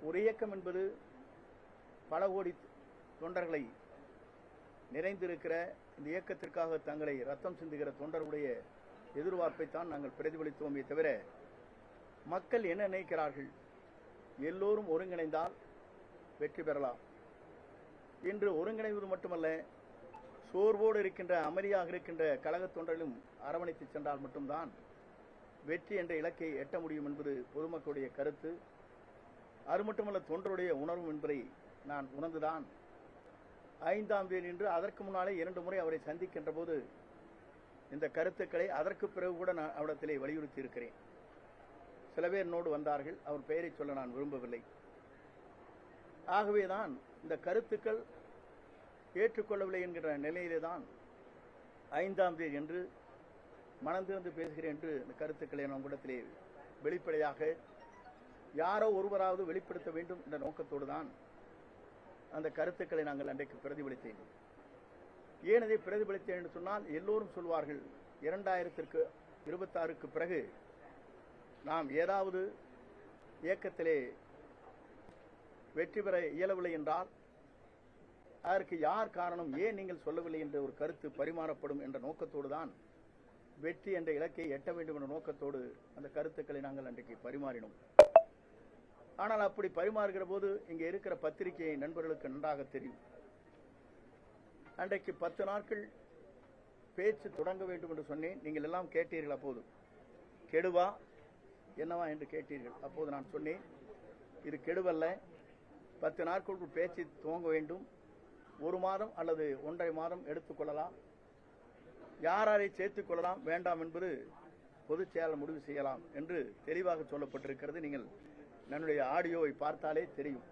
ஒரு இயக்கம் என்பது பல கோடி தொண்டர்களை நிறைந்திருக்கிற இந்த இயக்கத்திற்காக தங்களை ரத்தம் சிந்துகிற தொண்டர்களுடைய எதிர்பார்ப்பைத்தான் நாங்கள் பிரதிபலித்தோமே தவிர மக்கள் என்ன நினைக்கிறார்கள், எல்லோரும் ஒருங்கிணைந்தால் வெற்றி பெறலாம். இன்று ஒருங்கிணைவது மட்டுமல்ல, சோர்வோடு இருக்கின்ற அமைதியாக இருக்கின்ற கழக தொண்டர்களும் அரவணைத்து சென்றால் மட்டும்தான் வெற்றி என்ற இலக்கை எட்ட முடியும் என்பது பொதுமக்களுடைய கருத்து. அது மட்டுமல்ல, தொண்டருடைய உணர்வு என்பதை நான் உணர்ந்துதான் 5ஆம் தேதி என்று அதற்கு முன்னாலே 2 முறை அவரை சந்திக்கின்ற போது இந்த கருத்துக்களை அதற்கு பிறகு கூட நான் அவரிடத்திலே வலியுறுத்தி இருக்கிறேன். சில பேர் என்னோடு வந்தார்கள், அவர் பெயரை சொல்ல நான் விரும்பவில்லை. ஆகவேதான் இந்த கருத்துக்கள் ஏற்றுக்கொள்ளவில்லை என்கிற நிலையிலே தான் 5ஆம் தேதி என்று மனந்திறந்து பேசுகிறேன் என்று இந்த கருத்துக்களை நம் இடத்திலே வெளிப்படையாக யாரோ ஒருவராவது வெளிப்படுத்த வேண்டும் என்ற நோக்கத்தோடு தான் அந்த கருத்துக்களை நாங்கள் அன்றைக்கு பிரதிபலித்தேன். ஏன் அதை பிரதிபலித்தேன் என்று சொன்னால், எல்லோரும் சொல்வார்கள் 2026க்கு பிறகு நாம் ஏதாவது இயக்கத்திலே வெற்றி பெற இயலவில்லை என்றால் அதற்கு யார் காரணம், ஏன் நீங்கள் சொல்லவில்லை என்ற ஒரு கருத்து பரிமாறப்படும் என்ற நோக்கத்தோடு தான் வெற்றி என்ற இலக்கை எட்ட வேண்டும் என்ற நோக்கத்தோடு அந்த கருத்துக்களை நாங்கள் அன்றைக்கு பரிமாறினோம். ஆனால் அப்படி பரிமாறுகிற போது இங்கே இருக்கிற பத்திரிகை நண்பர்களுக்கு நன்றாக தெரியும். அன்றைக்கு 10 நாட்கள் பேச்சு தொடங்க வேண்டும் என்று சொன்னேன். நீங்கள் எல்லாம் கேட்டீர்கள். அப்போது கெடுவா என்னவா என்று கேட்டீர்கள். அப்போது நான் சொன்னேன், இது கெடுவல்ல, 10 நாட்களுக்குள் பேச்சு துவங்க வேண்டும். 1 மாதம் அல்லது 1.5 மாதம் எடுத்துக்கொள்ளலாம். யாரை சேர்த்துக் கொள்ளலாம் வேண்டாம் என்பது பொதுச் செயலாளர் முடிவு செய்யலாம் என்று தெளிவாக சொல்லப்பட்டிருக்கிறது. நீங்கள் என்னுடைய ஆடியோவை பார்த்தாலே தெரியும்.